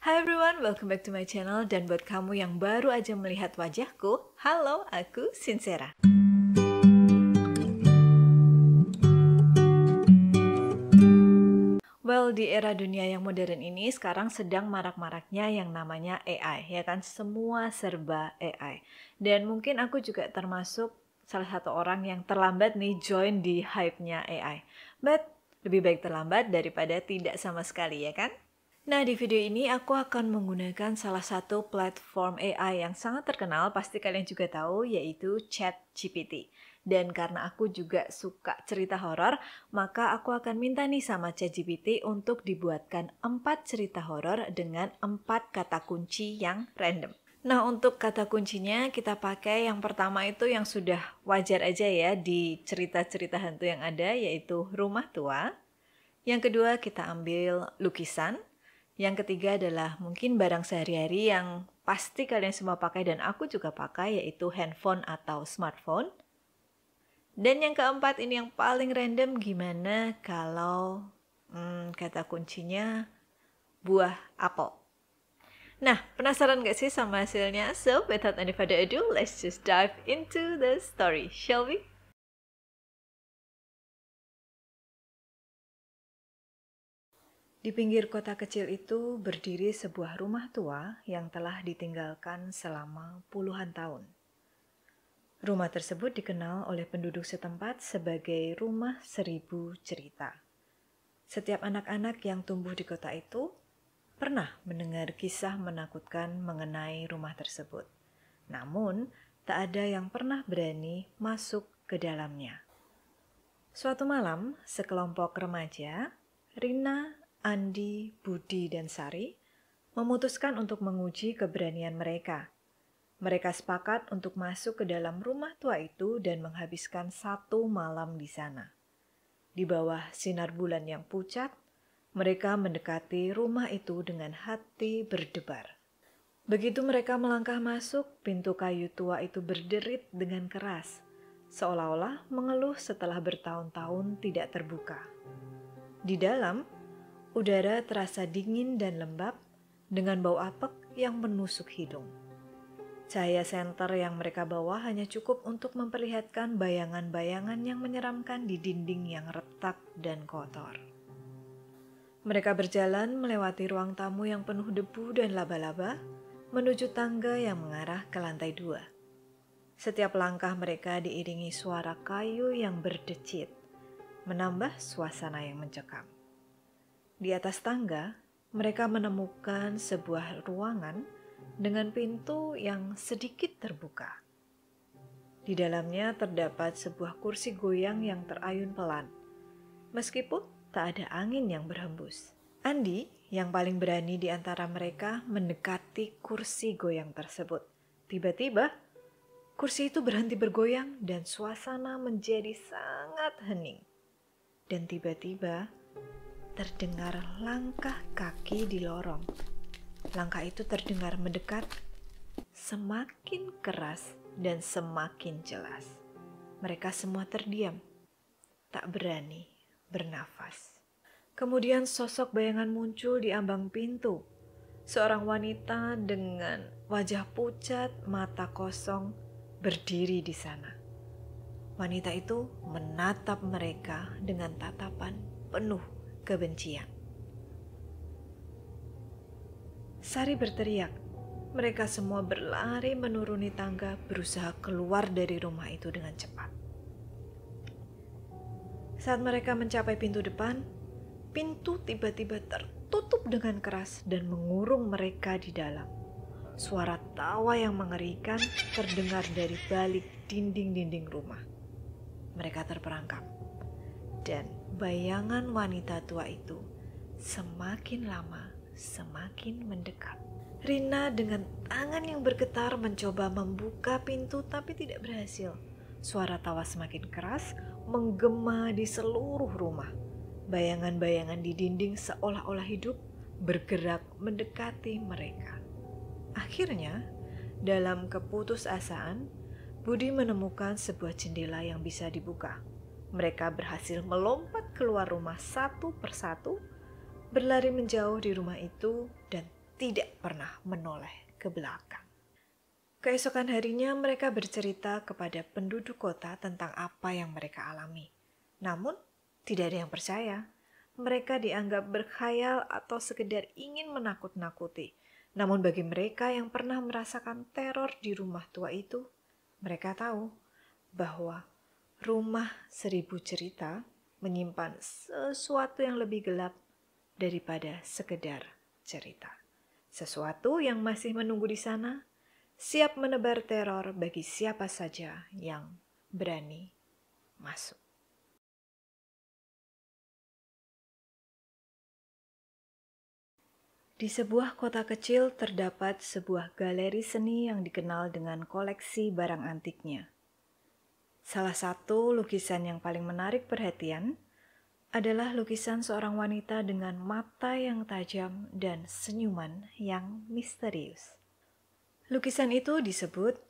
Hi everyone, welcome back to my channel. Dan buat kamu yang baru aja melihat wajahku, halo, aku Sincera. Well, di era dunia yang modern ini sekarang sedang marak-maraknya yang namanya AI, ya kan? Semua serba AI. Dan mungkin aku juga termasuk salah satu orang yang terlambat nih join di hype-nya AI. But lebih baik terlambat daripada tidak sama sekali, ya kan? Nah, di video ini aku akan menggunakan salah satu platform AI yang sangat terkenal, pasti kalian juga tahu, yaitu ChatGPT. Dan karena aku juga suka cerita horor, maka aku akan minta nih sama ChatGPT untuk dibuatkan 4 cerita horor dengan 4 kata kunci yang random. Nah, untuk kata kuncinya kita pakai yang pertama itu yang sudah wajar aja ya di cerita-cerita hantu yang ada, yaitu rumah tua. Yang kedua kita ambil lukisan. Yang ketiga adalah mungkin barang sehari-hari yang pasti kalian semua pakai dan aku juga pakai, yaitu handphone atau smartphone. Dan yang keempat ini yang paling random, gimana kalau kata kuncinya buah apel. Nah, penasaran gak sih sama hasilnya? So, without any further ado, let's just dive into the story, shall we? Di pinggir kota kecil itu berdiri sebuah rumah tua yang telah ditinggalkan selama puluhan tahun. Rumah tersebut dikenal oleh penduduk setempat sebagai rumah 1000 cerita. Setiap anak-anak yang tumbuh di kota itu pernah mendengar kisah menakutkan mengenai rumah tersebut. Namun, tak ada yang pernah berani masuk ke dalamnya. Suatu malam, sekelompok remaja, Rina, Andi, Budi, dan Sari, memutuskan untuk menguji keberanian mereka. Mereka sepakat untuk masuk ke dalam rumah tua itu dan menghabiskan 1 malam di sana. Di bawah sinar bulan yang pucat, mereka mendekati rumah itu dengan hati berdebar. Begitu mereka melangkah masuk, pintu kayu tua itu berderit dengan keras, seolah-olah mengeluh setelah bertahun-tahun tidak terbuka. Di dalam, udara terasa dingin dan lembab dengan bau apek yang menusuk hidung. Cahaya senter yang mereka bawa hanya cukup untuk memperlihatkan bayangan-bayangan yang menyeramkan di dinding yang retak dan kotor. Mereka berjalan melewati ruang tamu yang penuh debu dan laba-laba menuju tangga yang mengarah ke lantai 2. Setiap langkah mereka diiringi suara kayu yang berdecit, menambah suasana yang mencekam. Di atas tangga, mereka menemukan sebuah ruangan dengan pintu yang sedikit terbuka. Di dalamnya terdapat sebuah kursi goyang yang terayun pelan, meskipun tak ada angin yang berhembus. Andi, yang paling berani di antara mereka, mendekati kursi goyang tersebut. Tiba-tiba, kursi itu berhenti bergoyang dan suasana menjadi sangat hening. Dan tiba-tiba, terdengar langkah kaki di lorong. Langkah itu terdengar mendekat, semakin keras dan semakin jelas. Mereka semua terdiam, tak berani bernafas. Kemudian sosok bayangan muncul di ambang pintu. Seorang wanita dengan wajah pucat, mata kosong, berdiri di sana. Wanita itu menatap mereka dengan tatapan penuh kebencian. Sari berteriak. Mereka semua berlari menuruni tangga, berusaha keluar dari rumah itu dengan cepat. Saat mereka mencapai pintu depan, pintu tiba-tiba tertutup dengan keras dan mengurung mereka di dalam. Suara tawa yang mengerikan terdengar dari balik dinding-dinding rumah. Mereka terperangkap, dan bayangan wanita tua itu semakin lama semakin mendekat. Rina dengan tangan yang bergetar mencoba membuka pintu tapi tidak berhasil. Suara tawa semakin keras menggema di seluruh rumah. Bayangan-bayangan di dinding seolah-olah hidup bergerak mendekati mereka. Akhirnya, dalam keputusasaan, Budi menemukan sebuah jendela yang bisa dibuka. Mereka berhasil melompat keluar rumah satu persatu, berlari menjauh di rumah itu, dan tidak pernah menoleh ke belakang. Keesokan harinya mereka bercerita kepada penduduk kota tentang apa yang mereka alami. Namun, tidak ada yang percaya. Mereka dianggap berkhayal atau sekedar ingin menakut-nakuti. Namun bagi mereka yang pernah merasakan teror di rumah tua itu, mereka tahu bahwa rumah 1000 cerita menyimpan sesuatu yang lebih gelap daripada sekedar cerita. Sesuatu yang masih menunggu di sana, siap menebar teror bagi siapa saja yang berani masuk. Di sebuah kota kecil terdapat sebuah galeri seni yang dikenal dengan koleksi barang antiknya. Salah satu lukisan yang paling menarik perhatian adalah lukisan seorang wanita dengan mata yang tajam dan senyuman yang misterius. Lukisan itu disebut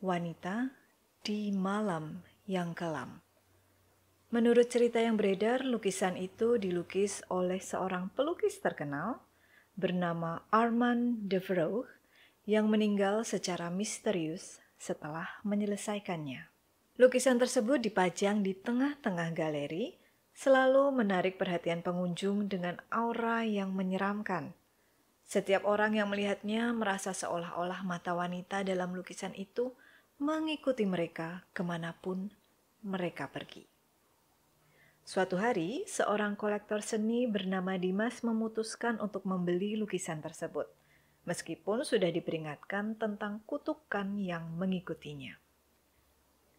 Wanita di Malam yang Kelam. Menurut cerita yang beredar, lukisan itu dilukis oleh seorang pelukis terkenal bernama Armand de Vrooge yang meninggal secara misterius setelah menyelesaikannya. Lukisan tersebut dipajang di tengah-tengah galeri, selalu menarik perhatian pengunjung dengan aura yang menyeramkan. Setiap orang yang melihatnya merasa seolah-olah mata wanita dalam lukisan itu mengikuti mereka kemanapun mereka pergi. Suatu hari, seorang kolektor seni bernama Dimas memutuskan untuk membeli lukisan tersebut, meskipun sudah diperingatkan tentang kutukan yang mengikutinya.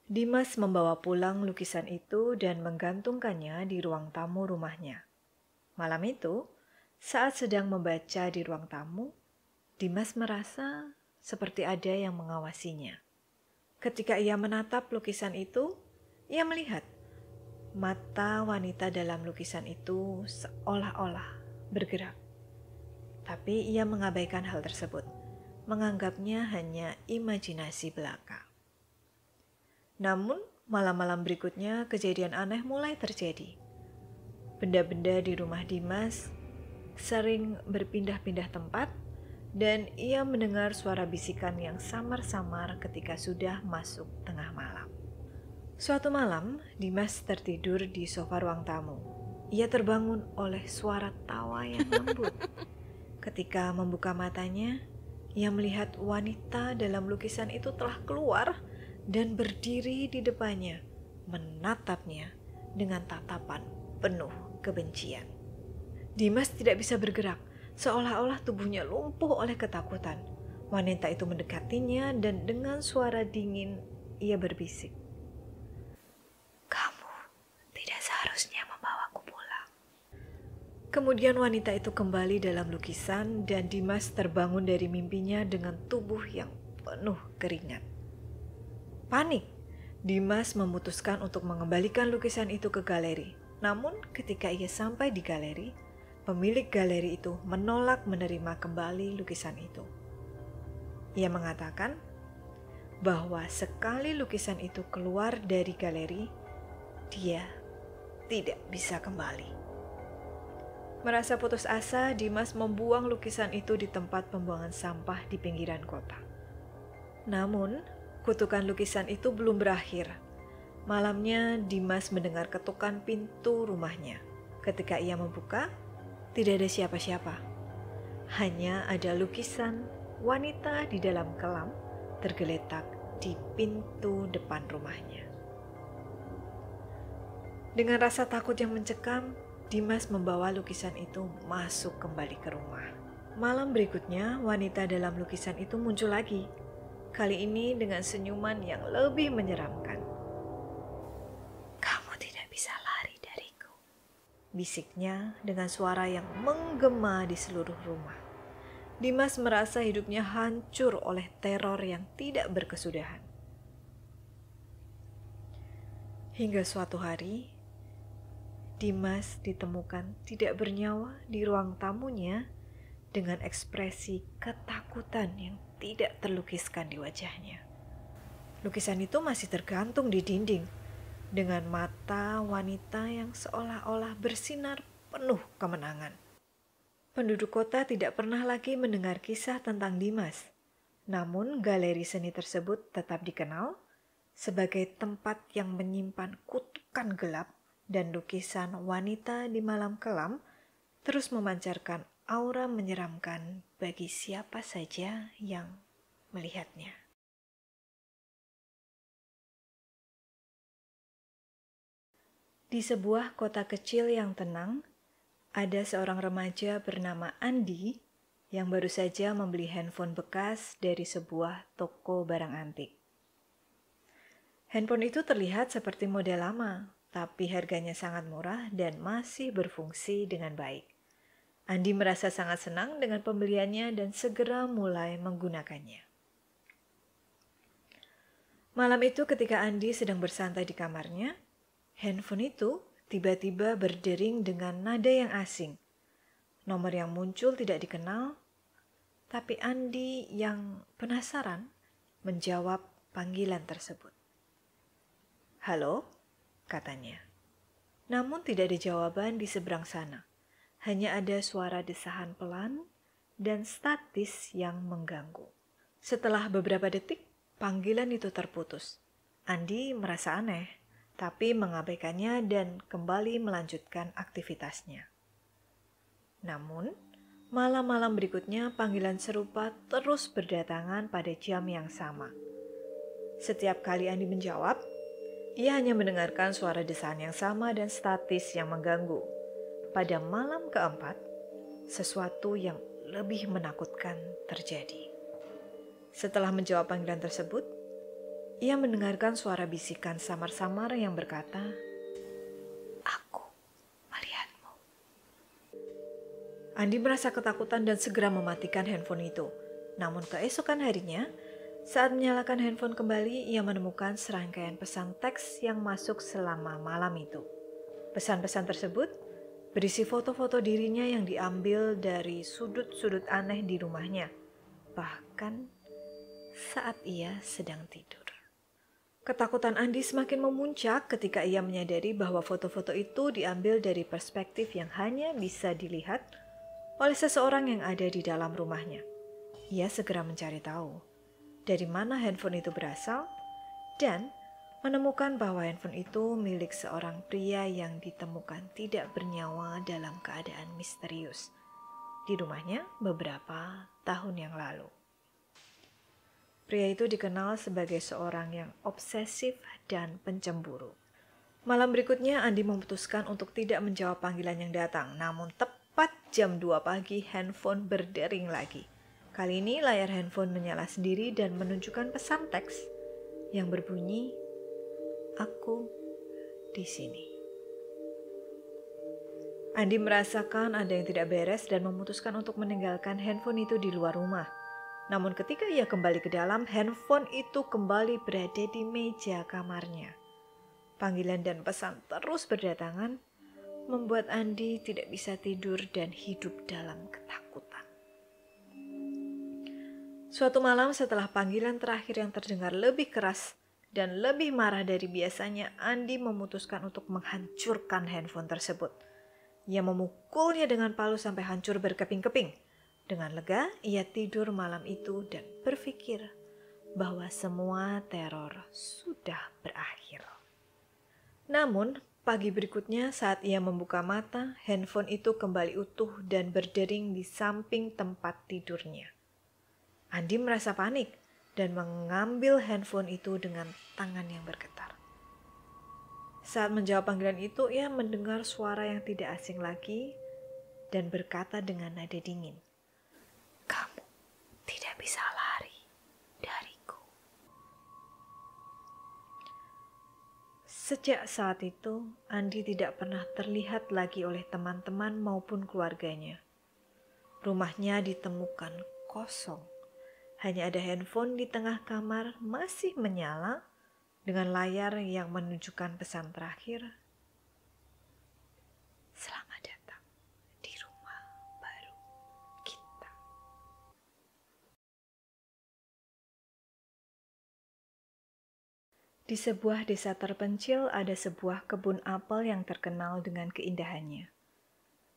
Dimas membawa pulang lukisan itu dan menggantungkannya di ruang tamu rumahnya. Malam itu, saat sedang membaca di ruang tamu, Dimas merasa seperti ada yang mengawasinya. Ketika ia menatap lukisan itu, ia melihat mata wanita dalam lukisan itu seolah-olah bergerak. Tapi ia mengabaikan hal tersebut, menganggapnya hanya imajinasi belaka. Namun, malam-malam berikutnya kejadian aneh mulai terjadi. Benda-benda di rumah Dimas sering berpindah-pindah tempat dan ia mendengar suara bisikan yang samar-samar ketika sudah masuk tengah malam. Suatu malam, Dimas tertidur di sofa ruang tamu. Ia terbangun oleh suara tawa yang lembut. Ketika membuka matanya, ia melihat wanita dalam lukisan itu telah keluar dan berdiri di depannya, menatapnya dengan tatapan penuh kebencian. Dimas tidak bisa bergerak, seolah-olah tubuhnya lumpuh oleh ketakutan. Wanita itu mendekatinya dan dengan suara dingin ia berbisik, "Kamu tidak seharusnya membawaku pulang." Kemudian wanita itu kembali dalam lukisan dan Dimas terbangun dari mimpinya dengan tubuh yang penuh keringat. Panik, Dimas memutuskan untuk mengembalikan lukisan itu ke galeri. Namun ketika ia sampai di galeri, pemilik galeri itu menolak menerima kembali lukisan itu. Ia mengatakan bahwa sekali lukisan itu keluar dari galeri, dia tidak bisa kembali. Merasa putus asa, Dimas membuang lukisan itu di tempat pembuangan sampah di pinggiran kota. Namun, kutukan lukisan itu belum berakhir. Malamnya, Dimas mendengar ketukan pintu rumahnya. Ketika ia membuka, tidak ada siapa-siapa. Hanya ada lukisan wanita di dalam kelam tergeletak di pintu depan rumahnya. Dengan rasa takut yang mencekam, Dimas membawa lukisan itu masuk kembali ke rumah. Malam berikutnya, wanita dalam lukisan itu muncul lagi. Kali ini dengan senyuman yang lebih menyeramkan. "Kamu tidak bisa lari dariku," bisiknya dengan suara yang menggema di seluruh rumah. Dimas merasa hidupnya hancur oleh teror yang tidak berkesudahan. Hingga suatu hari, Dimas ditemukan tidak bernyawa di ruang tamunya dengan ekspresi ketakutan yang tidak terlukiskan di wajahnya. Lukisan itu masih tergantung di dinding dengan mata wanita yang seolah-olah bersinar penuh kemenangan. Penduduk kota tidak pernah lagi mendengar kisah tentang Dimas. Namun, galeri seni tersebut tetap dikenal sebagai tempat yang menyimpan kutukan gelap dan lukisan wanita di malam kelam terus memancarkan aura menyeramkan bagi siapa saja yang melihatnya. Di sebuah kota kecil yang tenang, ada seorang remaja bernama Andi yang baru saja membeli handphone bekas dari sebuah toko barang antik. Handphone itu terlihat seperti model lama, tapi harganya sangat murah dan masih berfungsi dengan baik. Andi merasa sangat senang dengan pembeliannya dan segera mulai menggunakannya. Malam itu ketika Andi sedang bersantai di kamarnya, handphone itu tiba-tiba berdering dengan nada yang asing. Nomor yang muncul tidak dikenal, tapi Andi yang penasaran menjawab panggilan tersebut. "Halo," katanya. Namun tidak ada jawaban di seberang sana. Hanya ada suara desahan pelan dan statis yang mengganggu. Setelah beberapa detik, panggilan itu terputus. Andi merasa aneh, tapi mengabaikannya dan kembali melanjutkan aktivitasnya. Namun, malam-malam berikutnya panggilan serupa terus berdatangan pada jam yang sama. Setiap kali Andi menjawab, ia hanya mendengarkan suara desahan yang sama dan statis yang mengganggu. Pada malam keempat, sesuatu yang lebih menakutkan terjadi. Setelah menjawab panggilan tersebut, ia mendengarkan suara bisikan samar-samar yang berkata, "Aku melihatmu." Andi merasa ketakutan dan segera mematikan handphone itu. Namun keesokan harinya, saat menyalakan handphone kembali, ia menemukan serangkaian pesan teks yang masuk selama malam itu. Pesan-pesan tersebut berisi foto-foto dirinya yang diambil dari sudut-sudut aneh di rumahnya, bahkan saat ia sedang tidur. Ketakutan Andi semakin memuncak ketika ia menyadari bahwa foto-foto itu diambil dari perspektif yang hanya bisa dilihat oleh seseorang yang ada di dalam rumahnya. Ia segera mencari tahu dari mana handphone itu berasal dan menemukan bahwa handphone itu milik seorang pria yang ditemukan tidak bernyawa dalam keadaan misterius di rumahnya beberapa tahun yang lalu. Pria itu dikenal sebagai seorang yang obsesif dan pencemburu. Malam berikutnya, Andi memutuskan untuk tidak menjawab panggilan yang datang. Namun tepat jam 2 pagi, handphone berdering lagi. Kali ini layar handphone menyala sendiri dan menunjukkan pesan teks yang berbunyi, "Aku di sini." Andi merasakan ada yang tidak beres dan memutuskan untuk meninggalkan handphone itu di luar rumah. Namun ketika ia kembali ke dalam, handphone itu kembali berada di meja kamarnya. Panggilan dan pesan terus berdatangan, membuat Andi tidak bisa tidur dan hidup dalam ketakutan. Suatu malam setelah panggilan terakhir yang terdengar lebih keras dan lebih marah dari biasanya, Andi memutuskan untuk menghancurkan handphone tersebut. Ia memukulnya dengan palu sampai hancur berkeping-keping. Dengan lega, ia tidur malam itu dan berpikir bahwa semua teror sudah berakhir. Namun, pagi berikutnya saat ia membuka mata, handphone itu kembali utuh dan berdering di samping tempat tidurnya. Andi merasa panik dan mengambil handphone itu dengan tangan yang bergetar. Saat menjawab panggilan itu, ia mendengar suara yang tidak asing lagi dan berkata dengan nada dingin, "Kamu tidak bisa lari dariku." Sejak saat itu, Andi tidak pernah terlihat lagi oleh teman-teman maupun keluarganya. Rumahnya ditemukan kosong. Hanya ada handphone di tengah kamar masih menyala dengan layar yang menunjukkan pesan terakhir, "Selamat datang di rumah baru kita." Di sebuah desa terpencil ada sebuah kebun apel yang terkenal dengan keindahannya.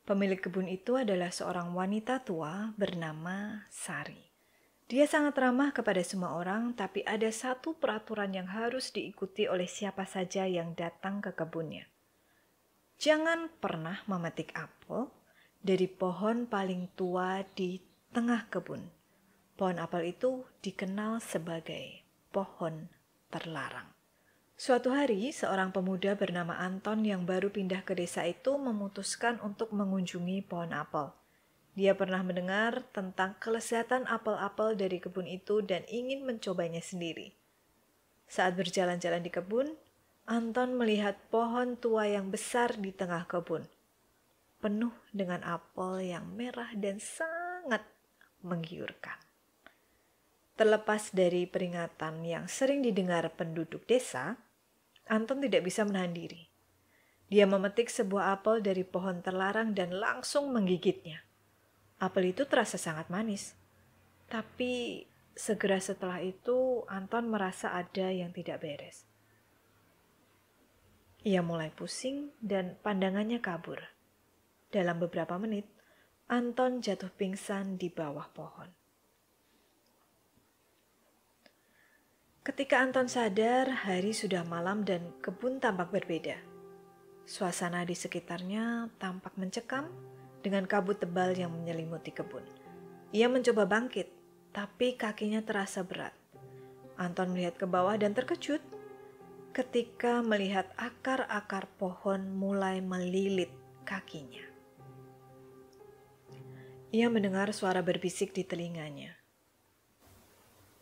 Pemilik kebun itu adalah seorang wanita tua bernama Sari. Dia sangat ramah kepada semua orang, tapi ada satu peraturan yang harus diikuti oleh siapa saja yang datang ke kebunnya. Jangan pernah memetik apel dari pohon paling tua di tengah kebun. Pohon apel itu dikenal sebagai pohon terlarang. Suatu hari, seorang pemuda bernama Anton yang baru pindah ke desa itu memutuskan untuk mengunjungi pohon apel. Dia pernah mendengar tentang kelezatan apel-apel dari kebun itu dan ingin mencobanya sendiri. Saat berjalan-jalan di kebun, Anton melihat pohon tua yang besar di tengah kebun, penuh dengan apel yang merah dan sangat menggiurkan. Terlepas dari peringatan yang sering didengar penduduk desa, Anton tidak bisa menahan diri. Dia memetik sebuah apel dari pohon terlarang dan langsung menggigitnya. Apel itu terasa sangat manis. Tapi segera setelah itu Anton merasa ada yang tidak beres. Ia mulai pusing dan pandangannya kabur. Dalam beberapa menit, Anton jatuh pingsan di bawah pohon. Ketika Anton sadar, hari sudah malam dan kebun tampak berbeda. Suasana di sekitarnya tampak mencekam dengan kabut tebal yang menyelimuti kebun. Ia mencoba bangkit, tapi kakinya terasa berat. Anton melihat ke bawah dan terkejut ketika melihat akar-akar pohon mulai melilit kakinya. Ia mendengar suara berbisik di telinganya.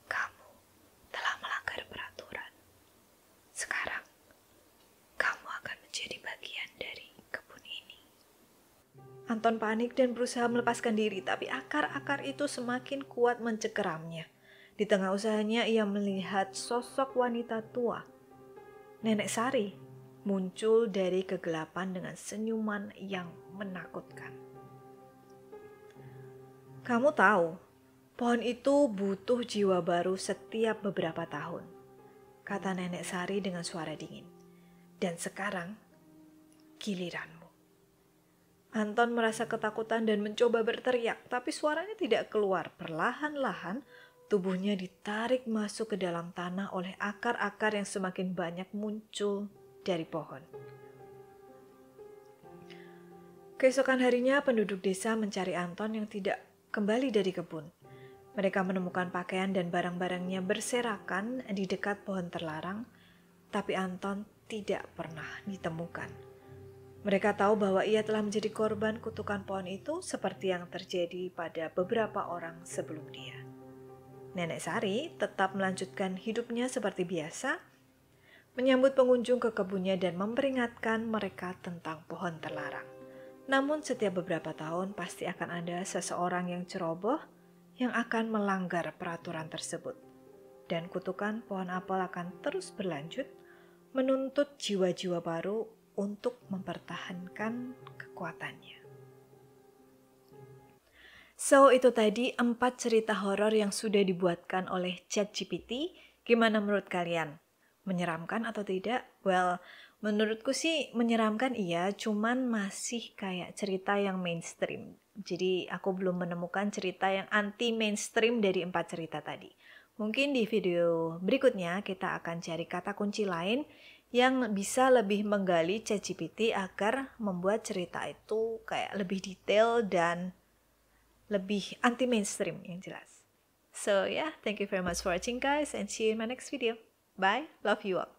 Kamu telah melanggar peraturan. Sekarang, kamu akan menjadi bagian dari kebun ini. Anton panik dan berusaha melepaskan diri, tapi akar-akar itu semakin kuat mencekeramnya. Di tengah usahanya, ia melihat sosok wanita tua, Nenek Sari, muncul dari kegelapan dengan senyuman yang menakutkan. Kamu tahu, pohon itu butuh jiwa baru setiap beberapa tahun, kata Nenek Sari dengan suara dingin. Dan sekarang, giliranmu. Anton merasa ketakutan dan mencoba berteriak, tapi suaranya tidak keluar. Perlahan-lahan, tubuhnya ditarik masuk ke dalam tanah oleh akar-akar yang semakin banyak muncul dari pohon. Keesokan harinya, penduduk desa mencari Anton yang tidak kembali dari kebun. Mereka menemukan pakaian dan barang-barangnya berserakan di dekat pohon terlarang, tapi Anton tidak pernah ditemukan. Mereka tahu bahwa ia telah menjadi korban kutukan pohon itu seperti yang terjadi pada beberapa orang sebelum dia. Nenek Sari tetap melanjutkan hidupnya seperti biasa, menyambut pengunjung ke kebunnya dan memperingatkan mereka tentang pohon terlarang. Namun setiap beberapa tahun pasti akan ada seseorang yang ceroboh yang akan melanggar peraturan tersebut. Dan kutukan pohon apel akan terus berlanjut menuntut jiwa-jiwa baru untuk mempertahankan kekuatannya. So, itu tadi 4 cerita horor yang sudah dibuatkan oleh ChatGPT. Gimana menurut kalian? Menyeramkan atau tidak? Well, menurutku sih menyeramkan iya, cuman masih kayak cerita yang mainstream. Jadi aku belum menemukan cerita yang anti-mainstream dari 4 cerita tadi. Mungkin di video berikutnya kita akan cari kata kunci lain yang bisa lebih menggali ChatGPT agar membuat cerita itu kayak lebih detail dan lebih anti-mainstream yang jelas. So yeah, thank you very much for watching guys and see you in my next video. Bye, love you all.